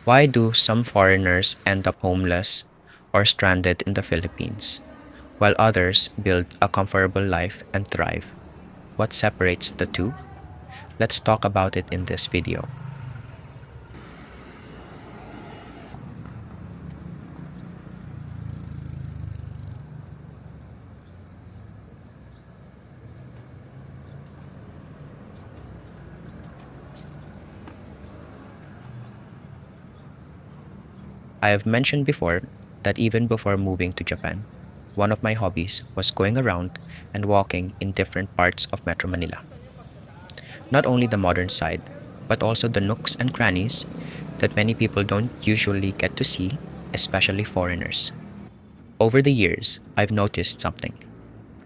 Why do some foreigners end up homeless or stranded in the Philippines, while others build a comfortable life and thrive? What separates the two? Let's talk about it in this video. I have mentioned before that even before moving to Japan, one of my hobbies was going around and walking in different parts of Metro Manila. Not only the modern side, but also the nooks and crannies that many people don't usually get to see, especially foreigners. Over the years, I've noticed something.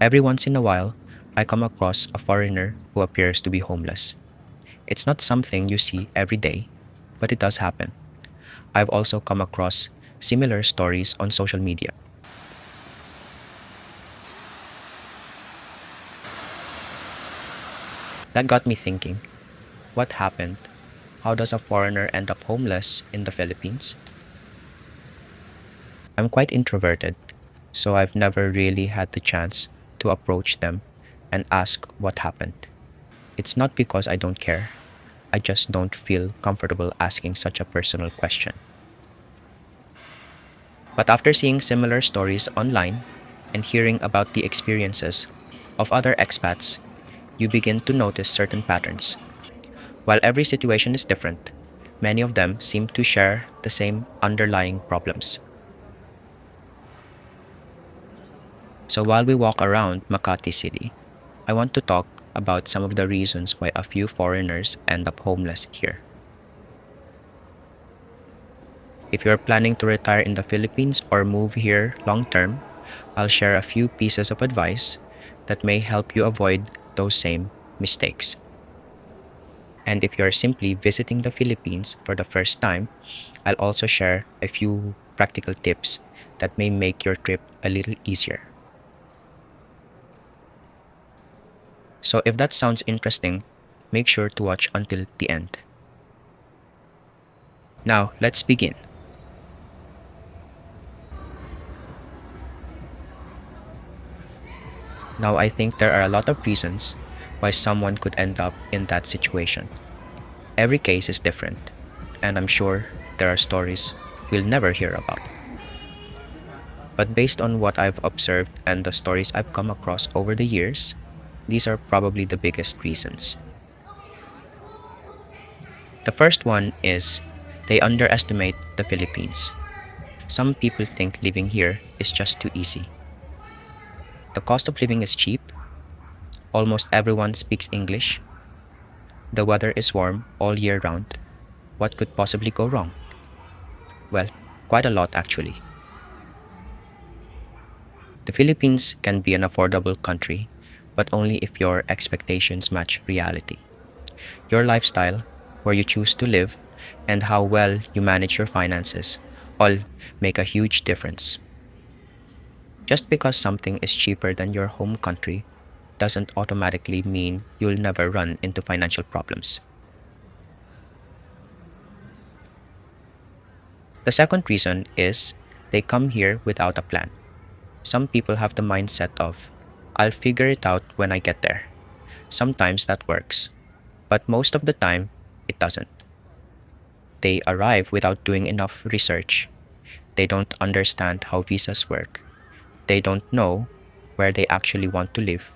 Every once in a while, I come across a foreigner who appears to be homeless. It's not something you see every day, but it does happen. I've also come across similar stories on social media. That got me thinking, what happened? How does a foreigner end up homeless in the Philippines? I'm quite introverted, so I've never really had the chance to approach them and ask what happened. It's not because I don't care, I just don't feel comfortable asking such a personal question. But after seeing similar stories online and hearing about the experiences of other expats, you begin to notice certain patterns. While every situation is different, many of them seem to share the same underlying problems. So while we walk around Makati City, I want to talk about some of the reasons why a few foreigners end up homeless here. If you're planning to retire in the Philippines or move here long term, I'll share a few pieces of advice that may help you avoid those same mistakes. And if you're simply visiting the Philippines for the first time, I'll also share a few practical tips that may make your trip a little easier. So if that sounds interesting, make sure to watch until the end. Now, let's begin. Now, I think there are a lot of reasons why someone could end up in that situation. Every case is different, and I'm sure there are stories we'll never hear about. But based on what I've observed and the stories I've come across over the years, these are probably the biggest reasons. The first one is they underestimate the Philippines. Some people think living here is just too easy. The cost of living is cheap, almost everyone speaks English, the weather is warm all year round. What could possibly go wrong? Well, quite a lot actually. The Philippines can be an affordable country, but only if your expectations match reality. Your lifestyle, where you choose to live, and how well you manage your finances all make a huge difference. Just because something is cheaper than your home country doesn't automatically mean you'll never run into financial problems. The second reason is they come here without a plan. Some people have the mindset of, I'll figure it out when I get there. Sometimes that works, but most of the time, it doesn't. They arrive without doing enough research. They don't understand how visas work. They don't know where they actually want to live.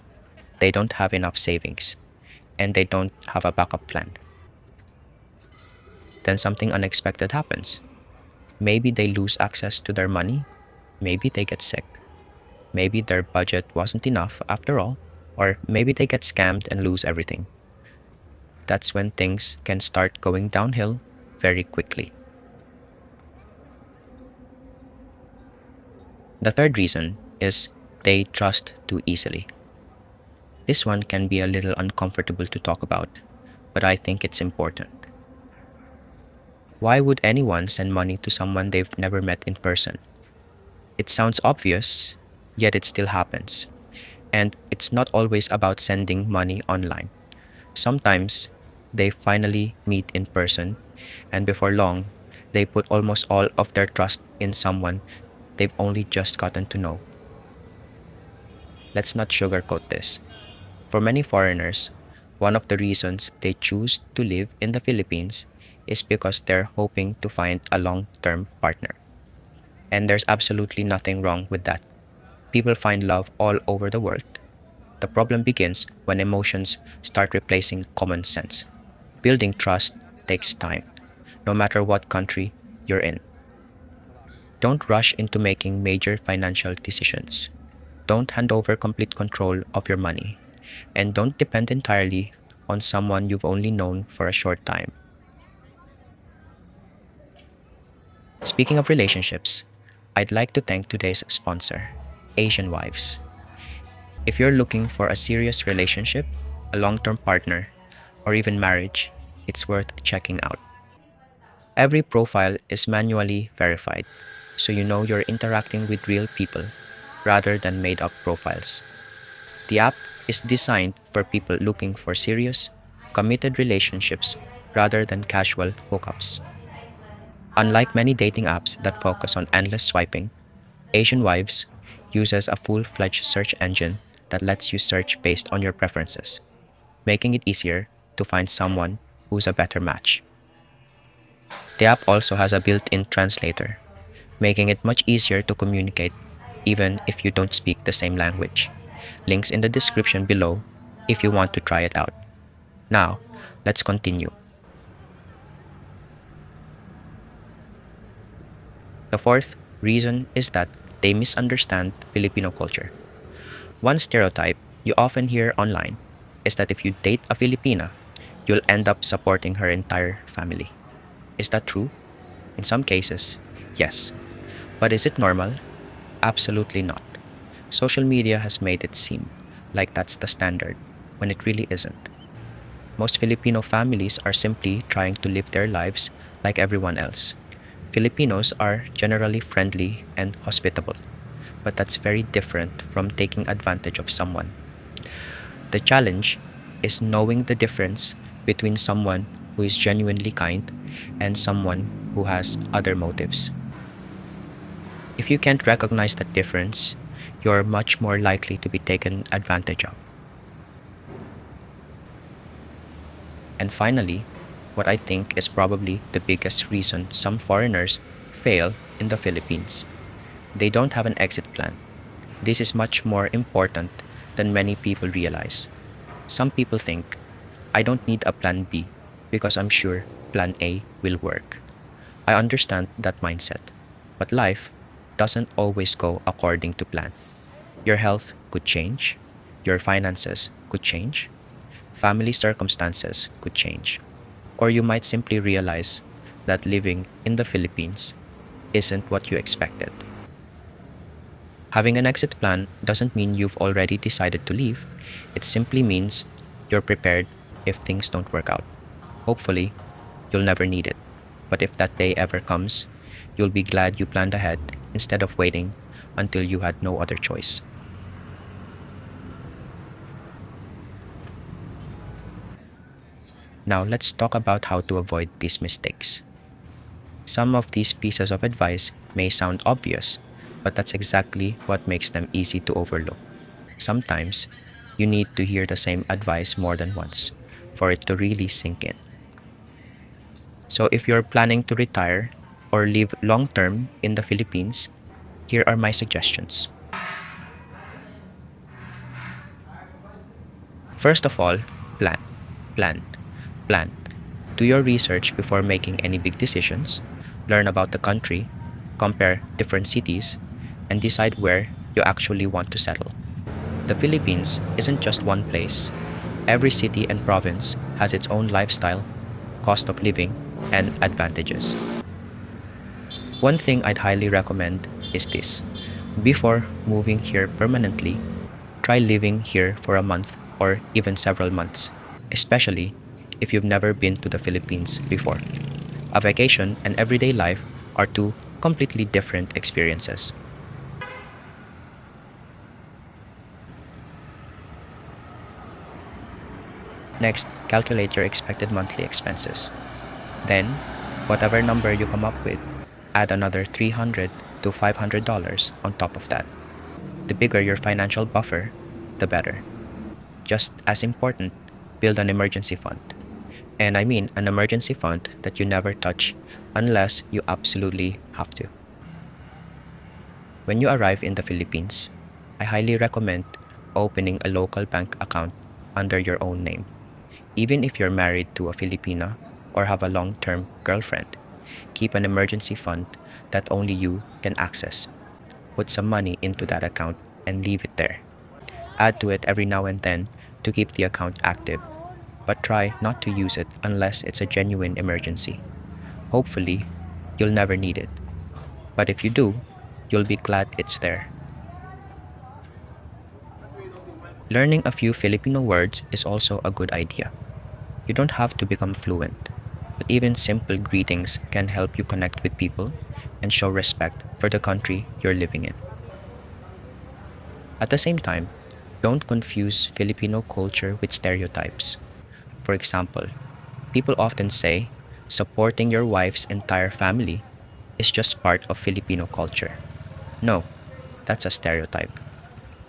They don't have enough savings. And they don't have a backup plan. Then something unexpected happens. Maybe they lose access to their money. Maybe they get sick. Maybe their budget wasn't enough after all. Or maybe they get scammed and lose everything. That's when things can start going downhill very quickly. The third reason is they trust too easily. This one can be a little uncomfortable to talk about, but I think it's important. Why would anyone send money to someone they've never met in person? It sounds obvious, yet it still happens. And it's not always about sending money online. Sometimes they finally meet in person, and before long, They put almost all of their trust in someone they've only just gotten to know. Let's not sugarcoat this. For many foreigners, one of the reasons they choose to live in the Philippines is because they're hoping to find a long term partner. And there's absolutely nothing wrong with that. People find love all over the world. The problem begins when emotions start replacing common sense. Building trust takes time, no matter what country you're in. Don't rush into making major financial decisions. Don't hand over complete control of your money. And don't depend entirely on someone you've only known for a short time. Speaking of relationships, I'd like to thank today's sponsor, AsianWives. If you're looking for a serious relationship, a long term partner, or even marriage, it's worth checking out. Every profile is manually verified, so you know you're interacting with real people rather than made up profiles. The app is designed for people looking for serious, committed relationships rather than casual hookups. Unlike many dating apps that focus on endless swiping, Asian Wives uses a full fledged search engine that lets you search based on your preferences, making it easier to find someone who's a better match. The app also has a built in translator, making it much easier to communicate even if you don't speak the same language. Links in the description below if you want to try it out. Now, let's continue. The fourth reason is that they misunderstand Filipino culture. One stereotype you often hear online is that if you date a Filipina, you'll end up supporting her entire family. Is that true? In some cases, yes. But is it normal? Absolutely not. Social media has made it seem like that's the standard, when it really isn't. Most Filipino families are simply trying to live their lives like everyone else. Filipinos are generally friendly and hospitable, but that's very different from taking advantage of someone. The challenge is knowing the difference between someone who is genuinely kind and someone who has other motives. If you can't recognize that difference, you're much more likely to be taken advantage of. And finally, what I think is probably the biggest reason some foreigners fail in the Philippines. They don't have an exit plan. This is much more important than many people realize. Some people think, I don't need a plan B because I'm sure plan A will work. I understand that mindset, but life doesn't always go according to plan. Your health could change, your finances could change, family circumstances could change, or you might simply realize that living in the Philippines isn't what you expected. Having an exit plan doesn't mean you've already decided to leave, it simply means you're prepared if things don't work out. Hopefully, you'll never need it. But if that day ever comes, you'll be glad you planned ahead instead of waiting until you had no other choice. Now, let's talk about how to avoid these mistakes. Some of these pieces of advice may sound obvious, but that's exactly what makes them easy to overlook. Sometimes, you need to hear the same advice more than once for it to really sink in. So, if you're planning to retire or live long term in the Philippines, here are my suggestions. First of all, plan, plan, plan. Do your research before making any big decisions, learn about the country, compare different cities, and decide where you actually want to settle. The Philippines isn't just one place. Every city and province has its own lifestyle, cost of living, and advantages. One thing I'd highly recommend is this. Before moving here permanently, try living here for a month or even several months, especially if you've never been to the Philippines before. A vacation and everyday life are two completely different experiences. Next, calculate your expected monthly expenses. Then, Whatever number you come up with, add another $300 to $500 on top of that. The bigger your financial buffer, the better. Just as important, build an emergency fund. And I mean an emergency fund that you never touch unless you absolutely have to. When you arrive in the Philippines, I highly recommend opening a local bank account under your own name. Even if you're married to a Filipina or have a long term girlfriend, keep an emergency fund that only you can access. Put some money into that account and leave it there. Add to it every now and then to keep the account active, but try not to use it unless it's a genuine emergency. Hopefully, you'll never need it, but if you do, you'll be glad it's there. Learning a few Filipino words is also a good idea. You don't have to become fluent, but even simple greetings can help you connect with people and show respect for the country you're living in. At the same time, don't confuse Filipino culture with stereotypes. For example, people often say supporting your wife's entire family is just part of Filipino culture. No, that's a stereotype.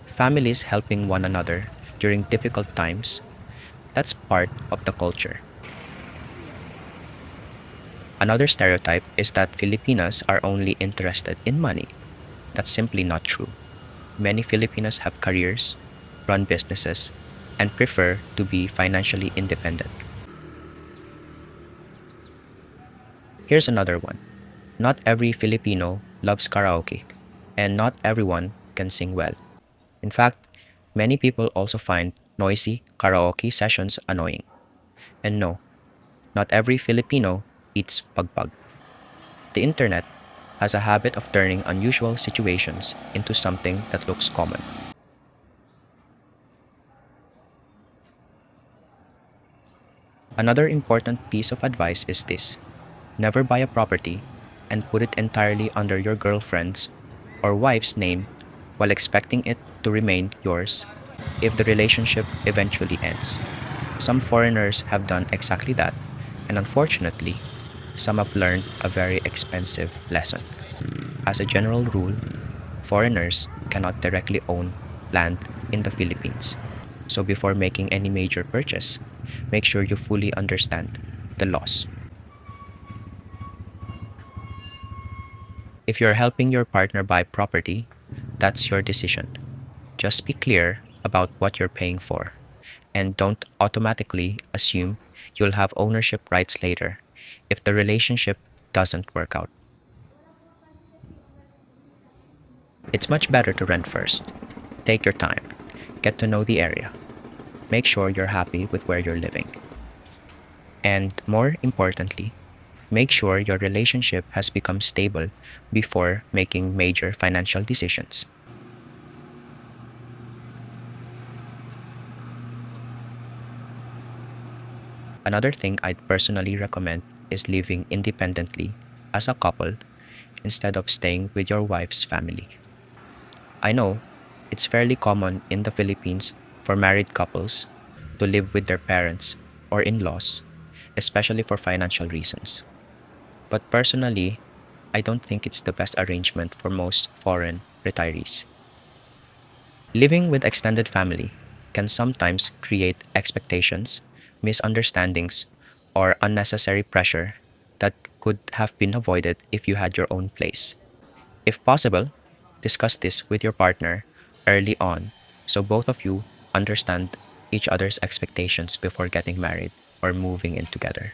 Families helping one another during difficult times, that's part of the culture. Another stereotype is that Filipinas are only interested in money. That's simply not true. Many Filipinos have careers, run businesses, and prefer to be financially independent. Here's another one. Not every Filipino loves karaoke, and not everyone can sing well. In fact, many people also find noisy karaoke sessions annoying. And no, not every Filipino eats pagbag. The internet has a habit of turning unusual situations into something that looks common. Another important piece of advice is this: never buy a property and put it entirely under your girlfriend's or wife's name while expecting it to remain yours if the relationship eventually ends. Some foreigners have done exactly that, and unfortunately, some have learned a very expensive lesson. As a general rule, foreigners cannot directly own land in the Philippines. So before making any major purchase, make sure you fully understand the laws. If you're helping your partner buy property, that's your decision. Just be clear about what you're paying for, and don't automatically assume you'll have ownership rights later if the relationship doesn't work out. It's much better to rent first. Take your time, get to know the area, make sure you're happy with where you're living. And more importantly, make sure your relationship has become stable before making major financial decisions. Another thing I'd personally recommend is living independently as a couple instead of staying with your wife's family. I know it's fairly common in the Philippines for married couples to live with their parents or in laws, especially for financial reasons. But personally, I don't think it's the best arrangement for most foreign retirees. Living with extended family can sometimes create expectations, misunderstandings, or unnecessary pressure that could have been avoided if you had your own place. If possible, discuss this with your partner early on so both of you understand each other's expectations before getting married or moving in together.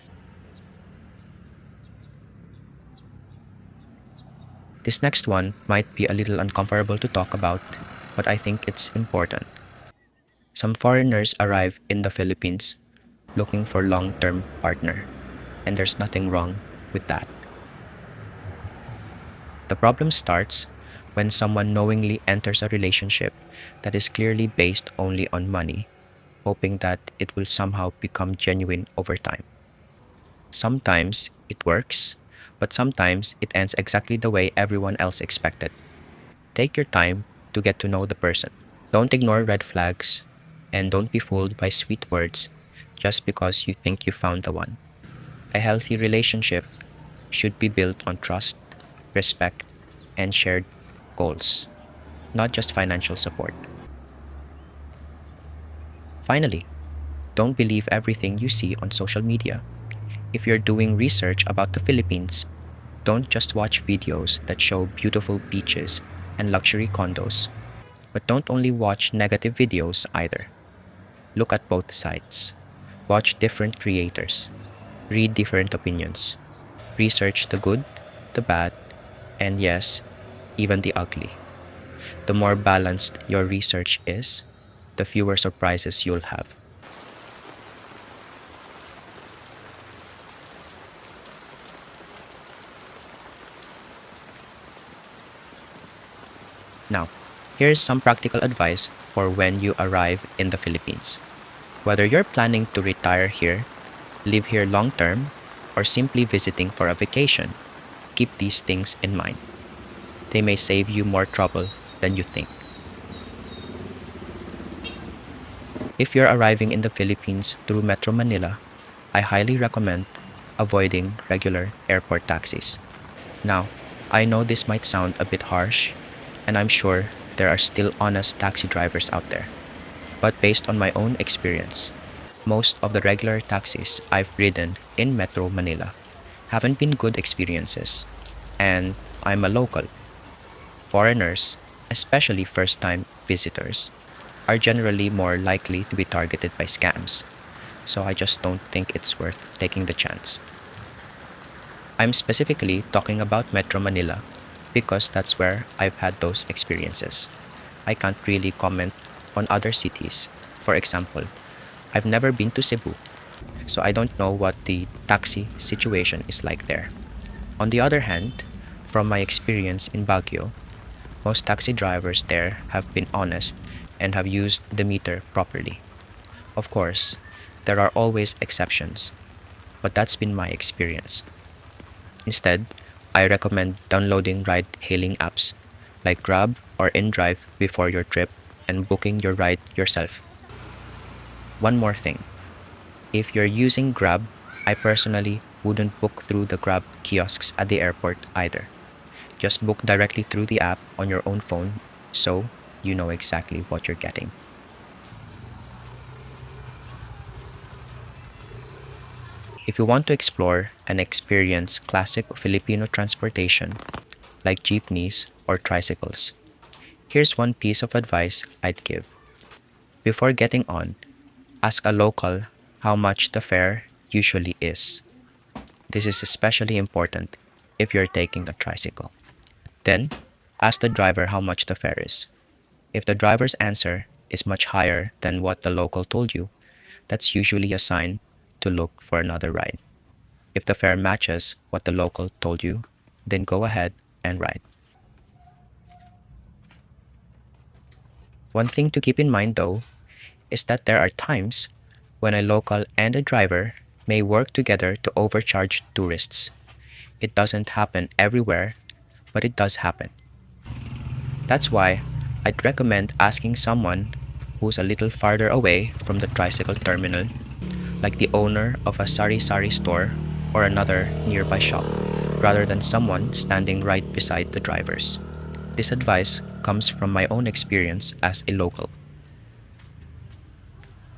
This next one might be a little uncomfortable to talk about, but I think it's important. Some foreigners arrive in the Philippines looking for long-term partner, and there's nothing wrong with that. The problem starts when someone knowingly enters a relationship that is clearly based only on money, hoping that it will somehow become genuine over time. Sometimes it works, but sometimes it ends exactly the way everyone else expected. Take your time to get to know the person. Don't ignore red flags, and don't be fooled by sweet words just because you think you found the one. A healthy relationship should be built on trust, respect, and shared goals, not just financial support. Finally, don't believe everything you see on social media. If you're doing research about the Philippines, don't just watch videos that show beautiful beaches and luxury condos. But don't only watch negative videos either. Look at both sides. Watch different creators. Read different opinions. Research the good, the bad, and yes, even the ugly. The more balanced your research is, the fewer surprises you'll have. Now, here's some practical advice for when you arrive in the Philippines. Whether you're planning to retire here, live here long term, or simply visiting for a vacation, keep these things in mind. They may save you more trouble than you think. If you're arriving in the Philippines through Metro Manila, I highly recommend avoiding regular airport taxis. Now, I know this might sound a bit harsh, and I'm sure there are still honest taxi drivers out there. But based on my own experience, most of the regular taxis I've ridden in Metro Manila haven't been good experiences. And I'm a local. Foreigners, especially first time visitors, are generally more likely to be targeted by scams, so I just don't think it's worth taking the chance. I'm specifically talking about Metro Manila because that's where I've had those experiences. I can't really comment on other cities. For example, I've never been to Cebu, so I don't know what the taxi situation is like there. On the other hand, from my experience in Baguio, most taxi drivers there have been honest and have used the meter properly. Of course, there are always exceptions, but that's been my experience. Instead, I recommend downloading ride hailing apps like Grab or InDrive before your trip and booking your ride yourself. One more thing, if you're using Grab, I personally wouldn't book through the Grab kiosks at the airport either. Just book directly through the app on your own phone so you know exactly what you're getting. If you want to explore and experience classic Filipino transportation like jeepneys or tricycles, here's one piece of advice I'd give. Before getting on, ask a local how much the fare usually is. This is especially important if you're taking a tricycle. Then, ask the driver how much the fare is. If the driver's answer is much higher than what the local told you, that's usually a sign to look for another ride. If the fare matches what the local told you, then go ahead and ride. One thing to keep in mind though is that there are times when a local and a driver may work together to overcharge tourists. It doesn't happen everywhere, but it does happen. That's why I'd recommend asking someone who's a little farther away from the tricycle terminal, like the owner of a sari-sari store or another nearby shop, rather than someone standing right beside the drivers. This advice comes from my own experience as a local.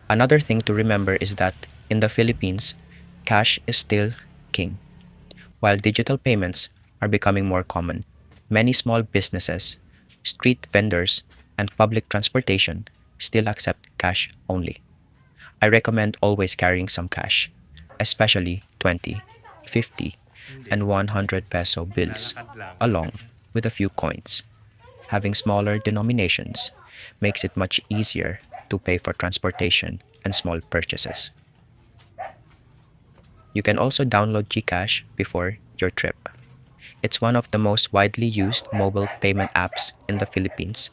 Another thing to remember is that in the Philippines, cash is still king. While digital payments are becoming more common, many small businesses, street vendors, and public transportation still accept cash only. I recommend always carrying some cash, especially 20, 50, and 100 peso bills, Lalakad lang. along with a few coins. Having smaller denominations makes it much easier to pay for transportation and small purchases. You can also download GCash before your trip. It's one of the most widely used mobile payment apps in the Philippines,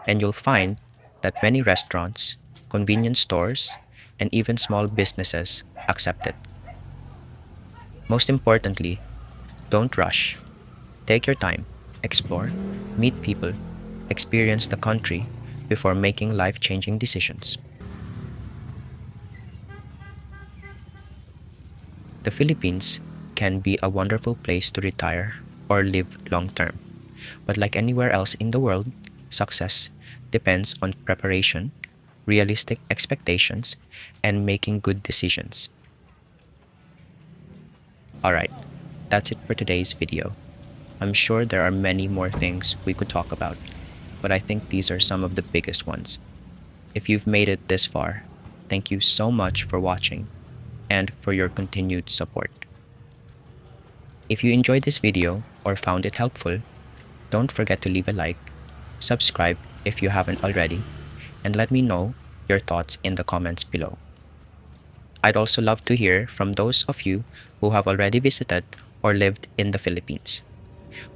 and you'll find that many restaurants, convenience stores, and even small businesses accept it. Most importantly, don't rush. Take your time, explore, meet people, experience the country before making life changing decisions. The Philippines can be a wonderful place to retire or live long term. But like anywhere else in the world, success depends on preparation, realistic expectations, and making good decisions. Alright, that's it for today's video. I'm sure there are many more things we could talk about, but I think these are some of the biggest ones. If you've made it this far, thank you so much for watching and for your continued support. If you enjoyed this video or found it helpful, don't forget to leave a like, subscribe if you haven't already, and let me know your thoughts in the comments below. I'd also love to hear from those of you who have already visited or lived in the Philippines.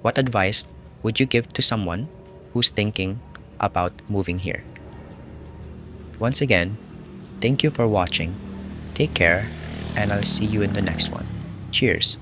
What advice would you give to someone who's thinking about moving here? Once again, thank you for watching. Take care, and I'll see you in the next one. Cheers.